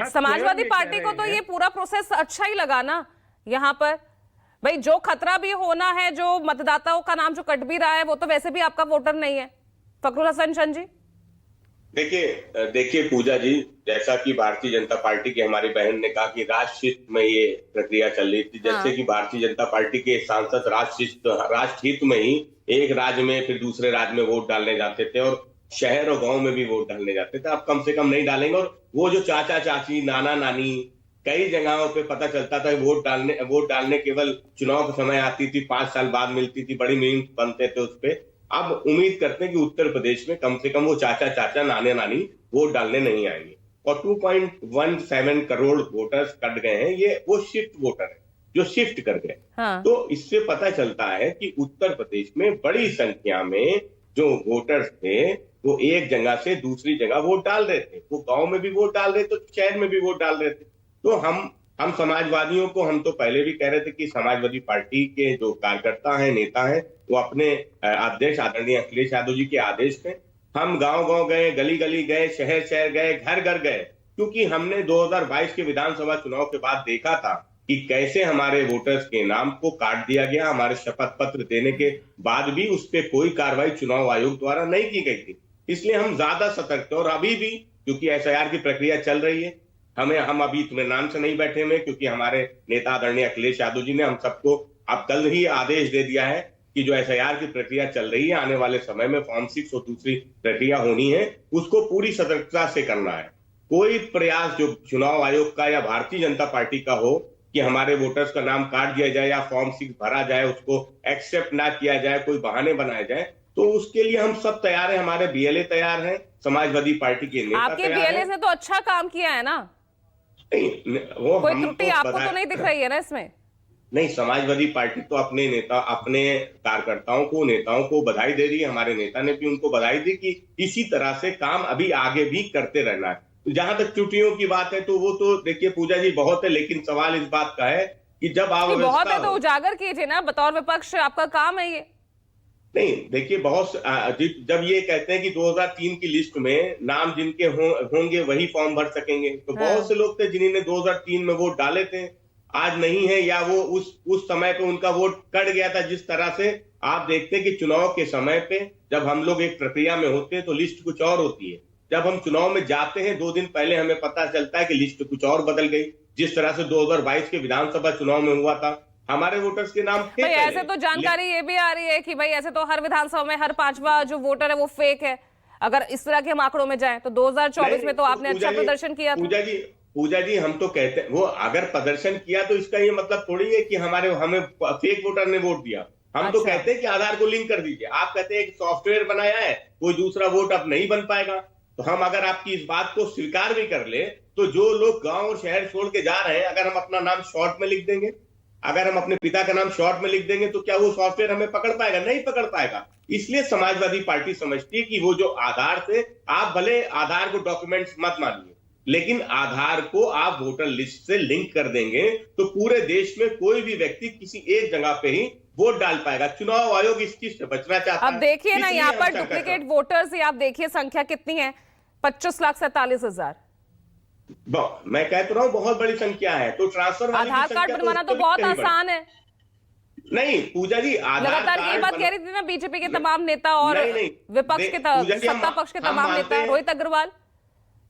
Samajwadi party को तो ये पूरा प्रोसेस अच्छा ही लगा ना। यहाँ पर भाई जो खतरा भी होना है, जो मतदाताओं का नाम जो कट भी रहा है, वो तो वैसे भी आपका वोटर नहीं है। फखरुल हसन चंद जी, देखिए पूजा जी, जैसा कि भारतीय जनता पार्टी की हमारी बहन ने कहा कि राष्ट्रहित में ये प्रक्रिया चल रही थी। जैसे हाँ। कि भारतीय जनता पार्टी के सांसद राष्ट्रहित में ही एक राज्य में फिर दूसरे राज्य में वोट डालने जाते थे और शहर और गांव में भी वोट डालने जाते थे। अब कम से कम नहीं डालेंगे। और वो जो चाचा चाची नाना नानी कई जगहों पे पता चलता था वोट डालने केवल चुनाव के समय आती थी, 5 साल बाद मिलती थी, बड़ी मीम बनते थे उस पे। अब उम्मीद करते हैं कि उत्तर प्रदेश में कम से कम वो चाचा चाचा नाने नानी वोट डालने नहीं आएंगे। और 2.17 करोड़ वोटर्स कट गए हैं, ये वो शिफ्ट वोटर है जो शिफ्ट कर गए। हाँ। तो इससे पता चलता है कि उत्तर प्रदेश में बड़ी संख्या में जो वोटर्स थे वो एक जगह से दूसरी जगह वोट डाल रहे थे। वो गांव में भी वोट डाल रहे थे, शहर में भी वोट डाल रहे थे। तो हम समाजवादियों को, हम तो पहले भी कह रहे थे कि समाजवादी पार्टी के जो कार्यकर्ता हैं, नेता हैं, वो अपने अध्यक्ष आदरणीय अखिलेश यादव जी के आदेश पे हम गांव गांव गए, गली गली गए, शहर शहर गए, घर घर गए। क्योंकि हमने 2022 के विधानसभा चुनाव के बाद देखा था कि कैसे हमारे वोटर्स के नाम को काट दिया गया। हमारे शपथ पत्र देने के बाद भी उस पर कोई कार्रवाई चुनाव आयोग द्वारा नहीं की गई थी। इसलिए हम ज्यादा सतर्क थे। और अभी भी क्योंकि एसआईआर की प्रक्रिया चल रही है, हम अभी इत्मीनान से नहीं बैठे हुए, क्योंकि हमारे नेता आदरणीय अखिलेश यादव जी ने हम सबको अब कल ही आदेश दे दिया है कि जो एसआईआर की प्रक्रिया चल रही है, आने वाले समय में फॉर्म 6 और दूसरी प्रक्रिया होनी है, उसको पूरी सतर्कता से करना है। कोई प्रयास जो चुनाव आयोग का या भारतीय जनता पार्टी का हो कि हमारे वोटर्स का नाम काट दिया जाए या फॉर्म 6 भरा जाए, उसको एक्सेप्ट ना किया जाए, कोई बहाने बनाए जाए, तो उसके लिए हम सब तैयार हैं। हमारे बीएलए तैयार हैं, समाजवादी पार्टी के नेता आपके बीएलए से तो अच्छा काम किया है ना। नहीं, वो कोई त्रुटि आपको तो नहीं दिख रही है ना इसमें? नहीं, समाजवादी पार्टी तो अपने नेता, अपने कार्यकर्ताओं को, नेताओं को बधाई दे रही है। हमारे नेता ने भी उनको बधाई दी कि इसी तरह से काम अभी आगे भी करते रहना है। तो जहां तक त्रुटियों की बात है तो वो तो देखिए पूजा जी बहुत है, लेकिन सवाल इस बात का है कि जब आप बहुत है तो उजागर कीजिए ना, बतौर विपक्ष आपका काम है ये। नहीं, देखिए जब ये कहते हैं कि 2003 की लिस्ट में नाम जिनके होंगे वही फॉर्म भर सकेंगे, तो हाँ। बहुत से लोग थे जिन्होंने 2003 में वोट डाले थे, आज नहीं है, या वो उस समय पे उनका वोट कट गया था। जिस तरह से आप देखते हैं कि चुनाव के समय पे जब हम लोग एक प्रक्रिया में होते हैं तो लिस्ट कुछ और होती है। जब हम चुनाव में जाते हैं 2 दिन पहले हमें पता चलता है कि लिस्ट कुछ और बदल गई। जिस तरह से 2022 के विधानसभा चुनाव में हुआ था, हमारे वोटर्स के नाम थे। भाई ऐसे तो जानकारी ये भी आ रही है कि भाई ऐसे तो हर विधानसभा में हर 5वां जो वोटर है वो फेक है। अगर इस तरह के हम आंकड़ों में जाएं तो 2024 में तो आपने अच्छा प्रदर्शन किया था। पूजा जी हम तो कहते हैं, वो अगर प्रदर्शन किया तो इसका ये मतलब थोड़ी है कि हमें फेक वोटर ने वोट दिया। हम तो कहते हैं कि आधार को लिंक कर दीजिए। आप कहते हैं एक सॉफ्टवेयर बनाया है, कोई दूसरा वोट अब नहीं बन पाएगा। तो हम अगर आपकी इस बात को स्वीकार भी कर ले, तो जो लोग गांव और शहर छोड़ के जा रहे हैं, अगर हम अपना नाम शॉर्ट में लिख देंगे, अगर हम अपने पिता का नाम शॉर्ट में लिख देंगे, तो क्या वो सॉफ्टवेयर हमें पकड़ पाएगा? नहीं पकड़ पाएगा। इसलिए समाजवादी पार्टी समझती है कि वो जो आधार से, आप भले आधार को डॉक्यूमेंट्स मत मानिए, लेकिन आधार को आप वोटर लिस्ट से लिंक कर देंगे तो पूरे देश में कोई भी व्यक्ति किसी एक जगह पे ही वोट डाल पाएगा। चुनाव आयोग इस चीज से बचना चाहता है। अब देखिए ना, यहाँ पर डुप्लीकेट वोटर्स, आप देखिए संख्या कितनी है, 25,47,000। मैं कह तो रहा हूं बहुत बड़ी संख्या है। तो ट्रांसफर आधार कार्ड बनवाना तो बहुत आसान है। नहीं पूजा जी, लगातार यही बात कह रही थी ना बीजेपी के तमाम नेता और विपक्ष के, सत्ता पक्ष के तमाम नेता, रोहित अग्रवाल।